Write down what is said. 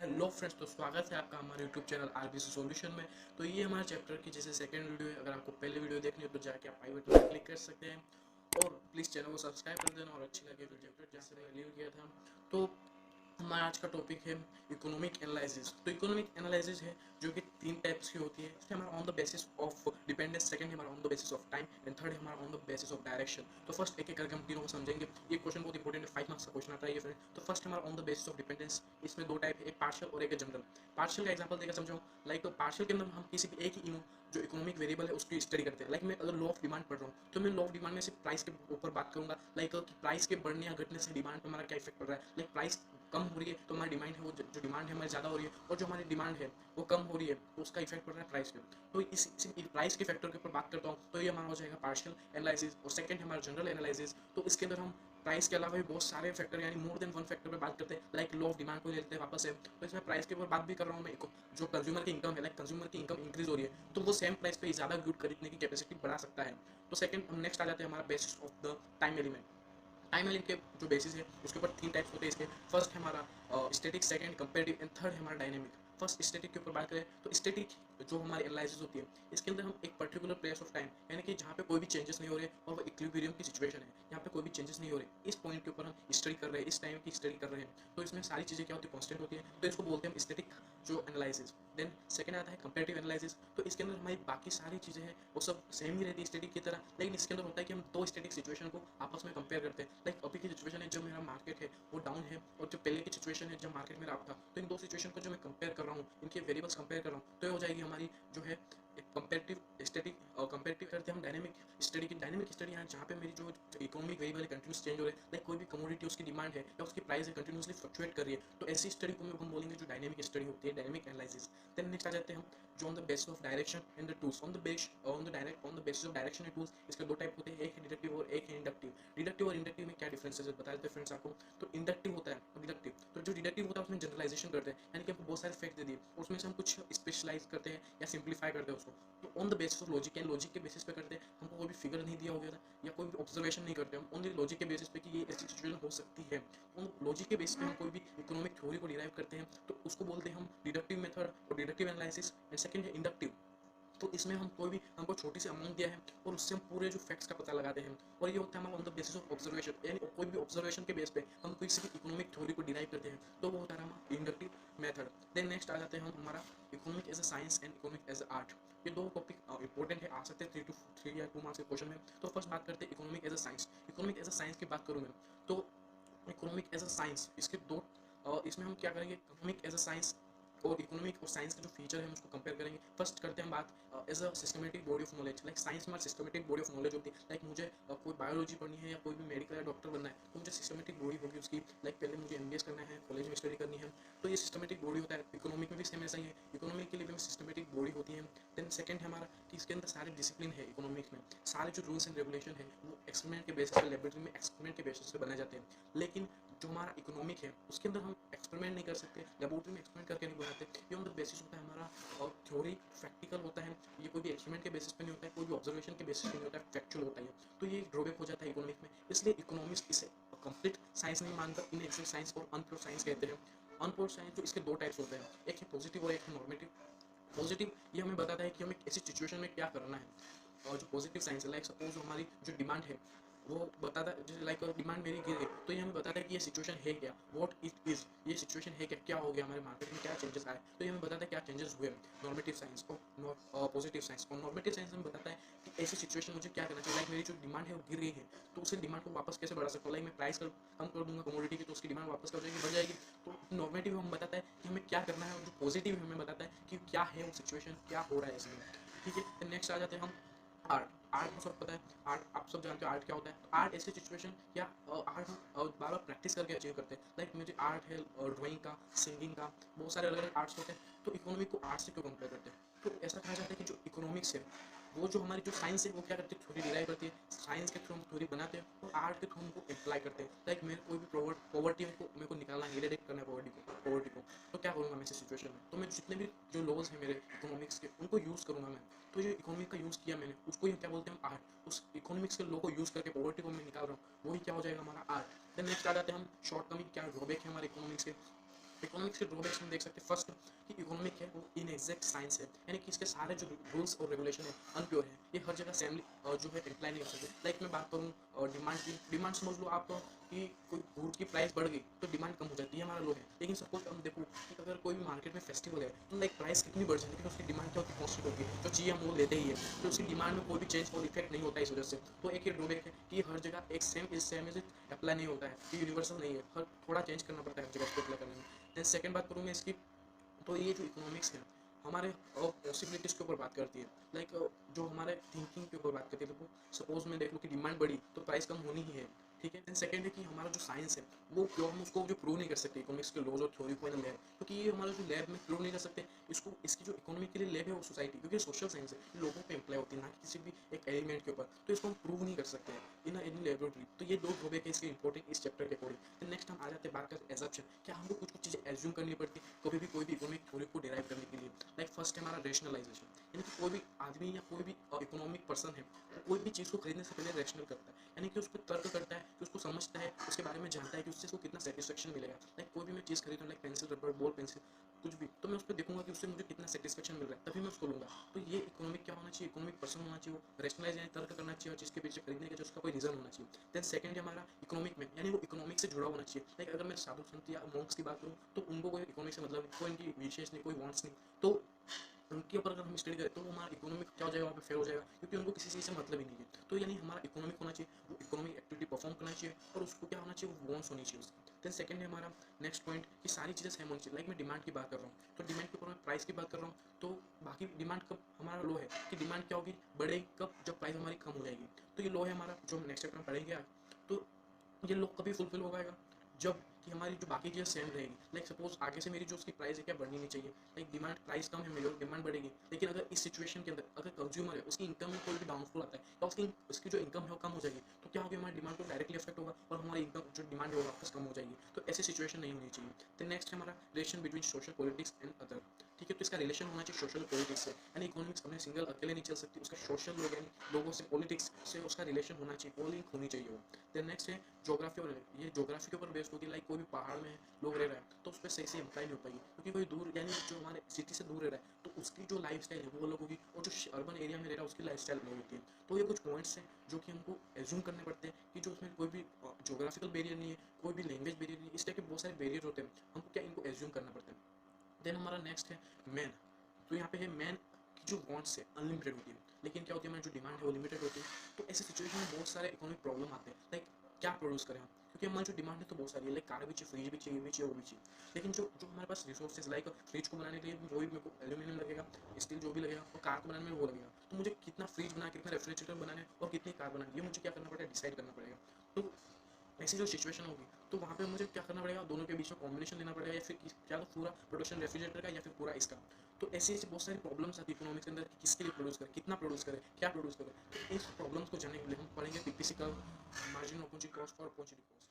Hello friends, तो स्वागत है आपका हमारे यूट्यूब चैनल आरबीसी सॉल्यूशन में। तो ये हमारे चैप्टर की जैसे सेकंड वीडियो है। अगर आपको पहले वीडियो देखनी हो तो जाके आप आई बटन पर क्लिक कर सकते हैं और प्लीज़ चैनल को सब्सक्राइब कर देना। और अच्छी लगे तो चैप्टर जहाँ से मैंने लीव किया था। तो हमारा आज का टॉपिक है इकोनॉमिक एनालिसिस। तो इकोनॉमिक एनालिसिस है जो कि तीन टाइप्स की होती है। फर्स्ट हमारा on the basis of dependence, second हमारा on the basis of time and third हमारा on the basis of direction. तो फर्स्ट एक एक करके हम तीनों को समझेंगे। ये क्वेश्चन बहुत इंपॉर्टेंट है, 5 मार्क्स का क्वेश्चन आता है ये फ्रेंड। तो फर्स्ट हमारा on the basis of dependence. इसमें दो टाइप है, एक पार्शियल और एक जनरल। पार्शियल का एग्जांपल देकर समझो। लाइक पार्शियल के अंदर हम किसी भी एक ही जो इकोनॉमिक वेरिएबल है उसकी स्टडी करते हैं। लाइक मैं अगर लॉ ऑफ डिमांड पढ़ रहा हूँ तो मैं लॉ ऑफ डिमांड में सिर्फ प्राइस के ऊपर बात करूंगा। लाइक प्राइस के बढ़ने या घटने से डिमांड पर हमारा क्या इफेक्ट पड़ रहा है। लाइक प्राइस कम हो रही है तो हमारी डिमांड है, वो जो डिमांड है हमारी ज़्यादा हो रही है, और जो हमारी डिमांड है वो कम हो रही है तो उसका इफेक्ट पड़ रहा है प्राइस पे। तो इस प्राइस के फैक्टर के ऊपर बात करता हूँ तो ये हमारा हो जाएगा पार्शियल एनालिसिस। और सेकंड हमारा जनरल एनालिसिस। तो इसके अंदर हम प्राइस के अलावा भी बहुत सारे फैक्टर यानी मोर देन वन फैक्टर पे बात करते हैं। लाइक लॉ ऑफ डिमांड को लेते हैं वापस है। तो इसमें प्राइस के ऊपर बात भी कर रहा हूँ मैं। जो कंज्यूमर की इनकम है, लाइक कंज्यूमर की इनकम इंक्रीज हो रही है तो वो सेम प्राइस पे ज़्यादा गुड खरीदने की कैपेसिटी बढ़ा सकता है। तो सेकंड हम नेक्स्ट आ जाते हैं हमारा basis of the time element. Time element के जो बेसिस है उसके ऊपर तीन टाइप्स होते हैं इसके। फर्स्ट है हमारा static, second comparative and third है हमारा डायनेमिक। फर्स्ट स्टैटिक के ऊपर बात करें तो स्टैटिक जो हमारी एनालिसिस होती है इसके अंदर हम एक पर्टिकुलर प्लेस ऑफ टाइम यानी कि जहाँ पे कोई भी चेंजेस नहीं हो रहे और वो इक्विलिब्रियम की सिचुएशन है, यहाँ पे कोई भी चेंजेस नहीं हो रहे, इस पॉइंट के ऊपर हम स्टडी कर रहे हैं, इस टाइम की स्टडी कर रहे हैं। तो इसमें सारी चीज़ें क्या होती है, कॉन्स्टेंट होती है। तो इसको बोलते हैं हम स्टैटिक जो एनालिसिस। देन सेकंड आता है कंपेरेटिव एनालिसिस। तो इसके अंदर हमारी बाकी सारी चीज़ें हैं वो सब सेम ही रहती है स्टैटिक की तरह, लेकिन इसके अंदर होता है कि हम दो स्टैटिक सिचुएशन को आपस में कंपेयर करते हैं। लाइक अभी की सिचुएशन है जब मेरा मार्केट है वो डाउन है, और जो पहले की सिचुएशन है जब मार्केट मेरा अप था, तो इन दो सिचुएशन को जो मैं कंपेयर कर रहा हूँ, इनके वेरिएबल्स कंपेयर कर रहा हूँ, तो ये हो जाएगी हमारी जो है एक कंपेरेटिव स्टडी। कंपेरेटिव करते हैं हम डायनेमिक स्टडी की। डायनेमिक स्टडी यहाँ जहाँ पे मेरी जो इकोनॉमिक वेरिएबल है कंटिन्यूस चेंज हो रहे हैं। लाइक कोई भी कमोडिटी उसकी डिमांड है या उसकी प्राइस है कंटिन्यूसली फ्लक्चुएट कर रही है, तो ऐसी स्टडी को हम बोलेंगे जो डायनेमिक स्टडी होती है, डायनेमिक एनालिसिस। देन नेक्स्ट आ जाते हैं हम जो on the basis of direction and the tools. On the basis of direction and tools इसके दो टाइप होते हैं, एक है डिडक्टिव और एक है इंडक्टिव। डिडक्टिव और इंडक्टिव में क्या डिफरेंसेस है बता देते हैं फ्रेंड्स आपको। तो इंडक्टिव होता है और डिडक्टिव, तो जो डिडक्टिव होता है उसमें जनरलाइजेशन करते हैं, यानी कि हमको बहुत सारे फैक्ट दे दिए उसमें से हम कुछ स्पेशलाइज करते हैं या सिंप्लीफाई करते हैं उसको। तो on the basis of logic या लॉजिक के बेसिस पे करते हैं। हमको कोई भी फिगर नहीं दिया हो गया था या कोई भी ऑब्जर्वेशन नहीं करते हम, ओनली लॉजिक के बेसिस पे कि ये ऐसी सिचुएशन हो सकती है। उन लॉजिक के बेसिस पे हम कोई भी इकोनॉमिक थ्योरी को डिराइव करते हैं तो उसको बोलते हैं हम डिडक्टिव मेथड और डिडक्टिव एनालिसिस। एंड सेकंड है इंडक्टिव। तो इसमें हम कोई भी हमको छोटी सी अमाउंट दिया है और उससे हम पूरे जो फैक्ट्स का पता लगाते हैं, और ये होता है हमारा on the basis of observation, यानी कोई भी ऑब्जर्वेशन के बेस पे हम किसी भी इकोनॉमिक थ्योरी को डिराइव करते हैं, तो वो होता है हमारा इंडक्टिव मेथड। देन नेक्स्ट आ जाते हैं हम हमारा economic as a science and economic as a art. ये दो टॉपिक इंपॉर्टेंट है, आ सकते हैं 3 या 2 मार्क्स के क्वेश्चन में। तो फर्स्ट बात करते हैं economic as a science. Economic as a science की बात करूँ मैं तो इकोनॉमिक एज अ साइंस इसके दो इसमें हम क्या करेंगे, इकोनॉमिक एज अ साइंस और इकोनॉमिक और साइंस का जो फीचर है हम उसको कंपेयर करेंगे। फर्स्ट करते हैं हम बात as a systematic body of knowledge. Like science में सिस्टमेटिक बॉडी ऑफ नॉलेज होती है। लाइक मुझे कोई बायोलॉजी पढ़नी है या कोई भी मेडिकल या डॉक्टर बनना है तो मुझे सिस्टमेटिक बॉडी होगी उसकी। लाइक पहले मुझे एमबीएस करना है, कॉलेज में स्टडी करनी है, तो ये सिस्टमेटिक बॉडी होता है। इकोनॉमिक में भी सेम ऐसा ही है, इकोनॉमिक के लिए भी सिस्टमेटिक बॉडी होती है। देन सेकंड है हमारा कि इसके अंदर सारे डिसिप्लिन है इकोनॉमिक्स में, सारे जो रूल्स एंड रेगुलेशन है वो एक्सपेरिमेंट के बेसिस पे, लेबोरेटरी में एक्सपेरिमेंट के बेसिस पे बनाए जाते हैं। लेकिन जो हमारा इकोनॉमिक है उसके अंदर हम एक्सपेरिमेंट नहीं कर सकते, लेबोरेटरी में एक्सपेरिमेंट करके नहीं बनाते। ये ऑन द बेसिस होता है हमारा थ्योरी, प्रैक्टिकल होता है। ये कोई भी एक्सपेरिमेंट के बेसिस पे नहीं होता है, कोई भी ऑब्जर्वेशन के बेसिस पे नहीं होता है, फैक्चुअल होता है। तो ये ड्रॉबैक हो जाता है इकोनॉमिक में, इसलिए इकोनॉमिक्स इसे कंप्लीट साइंस नहीं मानकर इन्हें एक्सेल साइंस और अनप्योर साइंस कहते हैं। अनप्योर साइंस जो इसके दो टाइप्स होते हैं, एक है पॉजिटिव और एक है नॉर्मेटिव। पॉजिटिव ये हमें बताता है कि हमें ऐसी सिचुएशन में क्या करना है। और जो पॉजिटिव साइंस है, लाइक सपोज हमारी जो डिमांड है वो बताता है, जैसे लाइक डिमांड मेरी गिर गई तो ये हमें बताता है कि ये सिचुएशन है क्या, व्हाट इट इज, ये सिचुएशन है क्या, क्या हो गया हमारे मार्केट में, क्या चेंजेस आए, तो ये हमें बताता है क्या चेंजेस हुए। नॉर्मेटिव साइंस और पॉजिटिव साइंस। और नॉर्मेटिव साइंस हमें बताता है कि ऐसी सिचुएशन मुझे क्या करना चाहिए। लाइक मेरी जो डिमांड है वो गिर गई है तो उसे डिमांड को वापस कैसे बढ़ा सकता हूँ। लाइक मैं प्राइस कम कर दूंगा कमोडिटी की तो उसकी डिमांड वापस कर जाएगी, बढ़ जाएगी। तो नॉर्मेटिव हमें बताता है कि हमें क्या करना है, और जो पॉजिटिव हमें बताता है कि क्या है वो सिचुएशन, क्या हो रहा है इसमें। ठीक है, तो नेक्स्ट आ जाते हैं हम आर्ट। आर्ट को सब पता है, आर्ट आप सब जानते हो आर्ट क्या होता है। तो आर्ट ऐसी सिचुएशन या आर्ट हम बार बार प्रैक्टिस करके अचीव करते हैं। लाइक मुझे आर्ट है ड्राइंग का, सिंगिंग का, बहुत सारे अलग अलग आर्ट्स होते हैं। तो इकोनॉमिक को आर्ट से क्यों कंपेयर करते हैं, तो ऐसा कहा जाता है कि जो इकोनॉमिक्स है वो जो हमारी जो साइंस है वो क्या करती है, थ्योरी डिराइव करती है, साइंस के थ्रू हम थ्योरी बनाते हैं और आर्ट के थ्रू हमको अप्लाई करते हैं। लाइक मेरे कोई भी पॉवर्टी मेरे को निकालना है, इरेडिक्ट करना है पॉवर्टी को, तो क्या करूँगा मैं ऐसी सिचुएशन में, तो मैं जितने भी जो लॉज हैं मेरे इकोनॉमिक्स के उनको यूज़ करूँगा मैं। तो जो इकोनॉमिक का यूज़ किया मैंने उसको ही क्या बोलते हैं हम आर्ट। उस इकोनॉमिक्स के लॉ को यूज़ करके पॉवर्टी को मैं निकाल रहा हूँ, वही क्या हो जाएगा हमारा आर्ट। देन नेक्स्ट आ जाते हैं हम शॉर्ट कमिंग, क्या ड्रॉबैक है हमारे इकोनॉमिक्स के। इकोनॉमिक्स के ड्रॉबैक्स में देख सकते हैं फर्स्ट कि इकोनॉमिक है वो इनएग्जैक्ट साइंस है, यानी कि इसके सारे जो रूल्स और रेगुलेशन है अनप्योर है, ये हर जगह सेम जो है अप्लाई नहीं कर सकते। लाइक मैं बात करूँ डिमांड की, डिमांड समझ लो आप कि कोई गुड की प्राइस बढ़ गई तो डिमांड कम हो जाती है, हमारा लो है। लेकिन सपोज हम देखो कि अगर कोई भी मार्केट में फेस्टिवल है तो लाइक प्राइस कितनी बढ़ जाए, लेकिन उसकी डिमांड क्या होती है, कॉन्स्टेंट होती है, जो चाहिए हम वो लेते ही है, तो उसकी डिमांड में कोई भी चेंज और इफेक्ट नहीं होता है इस वजह से। तो एक ये ड्रॉबैक है कि हर जगह एक सेम इज अप्लाई नहीं होता है, कि यूनिवर्सल नहीं है, हर थोड़ा चेंज करना पड़ता है हर जगह उसको अप्लाई करने में। देन सेकंड बात करूँ मैं इसकी, तो ये जो इकोनॉमिक्स है हमारे पॉसिबिलिटीज़ के ऊपर बात करती है, लाइक जो हमारे थिंकिंग के ऊपर बात करती है। देखो सपोज मैं देख लूँ कि डिमांड बढ़ी तो प्राइस कम होनी ही है, ठीक है। देन सेकंड है कि हमारा जो साइंस है वो प्योर हम उसको जो प्रूव नहीं कर सकते इकोनॉमिक्स के लॉज और थ्योरी को इन लैब, क्योंकि ये हमारा जो लैब में प्रूव नहीं कर सकते इसको। इसकी जो इकोनॉमी के लिए लैब है वो सोसाइटी, क्योंकि सोशल साइंस है, ये लोगों पे अप्लाई होती है ना कि किसी भी एक एलिमेंट के ऊपर, तो इसको हम प्रूव नहीं कर सकते हैं इन एनी लेबोरेटरी। तो ये दो ड्रॉबैक है इसके इंपॉर्टेंट इस चैप्टर के अकॉर्डिंग। तो नेक्स्ट हम आ जाते हैं बात करते एजम्पशन, क्या हमको कुछ कुछ चीज़ें एज्यूम करनी पड़ती है कभी भी कोई भी इकोनॉमिक थ्योरी को डिराइव करने के लिए। लाइक फर्स्ट है हमारा रेशनलाइजेशन, यानी कि कोई भी आदमी या कोई भी इकोनॉमिक पर्सन है वो कोई भी चीज़ को खरीदने से पहले रैशनल करता है, यानी कि उस पर तर्क करता है, कि उसको समझता है, उसके बारे में जानता है कि उससे उसको कितना सेटिस्फेक्शन मिलेगा। लाइक कोई भी मैं चीज़ खरीद रहा हूँ, like pencil, rubber, ball, pencil, कुछ भी, तो मैं उस पर देखूंगा कि उससे मुझे कितना सेटिस्फेक्शन मिल रहा है, तभी मैं उसको लूँगा। तो ये इकोनॉमिक क्या होना चाहिए, इकोनॉमिक पर्सन होना चाहिए, वो रैशनलाइज यानी तर्क करना चाहिए, और जिसके पीछे खरीदने के जो उसका कोई रीजन होना चाहिए। देन सेकंड है हमारा इकोनॉमिक में, यानी वो इकोनॉमिक से जुड़ा होना चाहिए। लाइक अगर मैं साधु संत या मॉन्क्स की बात करूँ तो उनको कोई इकोनॉमिक से मतलब कोई इनकी विशेष नहीं, कोई वांट्स नहीं, तो उनके ऊपर अगर हम स्टडी करें तो हमारा इकोनॉमिक क्या हो जाएगा, वहाँ पे फेल हो जाएगा, क्योंकि उनको किसी चीज़ से मतलब ही नहीं है। तो यानी हमारा इकोनॉमिक होना चाहिए, वो इकोनॉमिक एक्टिविटी परफॉर्म करना चाहिए, और उसको क्या होना चाहिए, वो वॉन्ट्स होनी चाहिए उसकी। देन सेकंड है हमारा नेक्स्ट पॉइंट कि सारी चीज़ें सेम होनी चाहिए। लाइक मैं डिमांड की बात कर रहा हूँ तो डिमांड के ऊपर मैं प्राइस की बात कर रहा हूँ, तो बाकी डिमांड कब हमारा लो है कि डिमांड क्या होगी, बढ़ेगी कब, जब प्राइस हमारी कम हो जाएगी। तो ये लो है हमारा, जो हम नेक्स्ट चैप्टर में पढ़ेंगे आज। तो ये लो कभी फुलफिल हो पाएगा, जब कि हमारी जो बाकी चीज़ें सेम रहेगी। लाइक सपोज आगे से मेरी जो उसकी प्राइस है क्या बढ़नी नहीं चाहिए, लाइक डिमांड प्राइस कम है मेरी और डिमांड बढ़ेगी, लेकिन अगर इस सिचुएशन के अंदर अगर कंज्यूमर है उसकी इनकम में कोई भी डाउनफॉल आता है या उसकी जो इनकम है वो कम हो जाएगी, तो क्या होगी, हमारी डिमांड को डायरेक्टली इफेक्ट होगा और हमारी इनकम जो डिमांड है वो वापस कम हो जाएगी। तो ऐसी सिचुएशन नहीं होनी चाहिए। तो नेक्स्ट है हमारा relation between social politics and other, ठीक है। तो इसका रिलेशन होना चाहिए सोशल पॉलिटिक्स से, यानी इकोनॉमिक्स अपने सिंगल अकेले नहीं चल सकती, उसका सोशल लोग यानी लोगों से, पॉलिटिक्स से उसका रिलेशन होना चाहिए, वो लिंक होनी चाहिए वो। देन नेक्स्ट है ज्योग्राफी, और ये ज्योग्राफी के ऊपर बेस्ड होगी। लाइक कोई भी पहाड़ में लोग रह रहे हैं तो उस पर सही से अप्लाई नहीं हो पाएगी, क्योंकि कोई दूर यानी जो हमारे सिटी से दूर रह रहा है तो उसकी जो लाइफ स्टाइल है वो अलग होगी, और जो अर्बन एरिया में रह रहा है उसकी लाइफ स्टाइल अलग होती है। तो ये कुछ पॉइंट्स हैं जो कि हमको एज्यूम करने पड़ते हैं कि जो उसमें कोई भी ज्योग्राफिकल बैरियर नहीं है, कोई भी लैंग्वेज बैरियर नहीं है, इस टाइप के बहुत सारे बैरियर होते हैं, हमको क्या इनको एज्यूम करना पड़ता है। देन हमारा नेक्स्ट है मैन, तो यहाँ पे है मैन की जो वांट्स है अनलिमिटेड होती है, लेकिन क्या होती है हमारी जो डिमांड है वो लिमिटेड होती है। तो ऐसी सिचुएशन में बहुत सारे इकोनॉमिक प्रॉब्लम आते हैं। लाइक क्या प्रोड्यूस करें हम, क्योंकि हमारी जो डिमांड है तो बहुत सारी है, लाइक कार भी चाहिए, फ्रिज भी चाहिए, ये भी चाहिए, वो भी चाहिए, लेकिन जो जो हमारे पास रिसोर्सेज, लाइक फ्रिज को बनाने के लिए जो भी मेरे को एल्यूमिनियम लगेगा, स्टील जो भी लगेगा, और कार को बनाने में वो लगेगा, तो मुझे कितना फ्रिज बनाना, कितना रेफ्रिजरेटर बनाना है और कितनी कार बनानी है, ये मुझे क्या करना पड़ेगा, डिसाइड करना पड़ेगा। तो ऐसी जो सिचुएशन होगी तो वहाँ पे मुझे क्या करना पड़ेगा, दोनों के बीच में कॉम्बिनेशन लेना पड़ेगा, या फिर क्या तो पूरा प्रोडक्शन रेफ्रिजरेटर का या फिर पूरा इसका। तो ऐसी ऐसी बहुत सारी प्रॉब्लम्स आती है इकोनॉमिक्स के अंदर कि किसके लिए प्रोड्यूस करें, कितना प्रोड्यूस करें, क्या प्रोड्यूस करें। तो इस प्रॉब्लम्स को जानने के लिए हम पढ़ेंगे पीपीसी का, मार्जिन ऑफ अपॉर्चुनिटी कॉस्ट और अपॉर्चुनिटी कॉस्ट।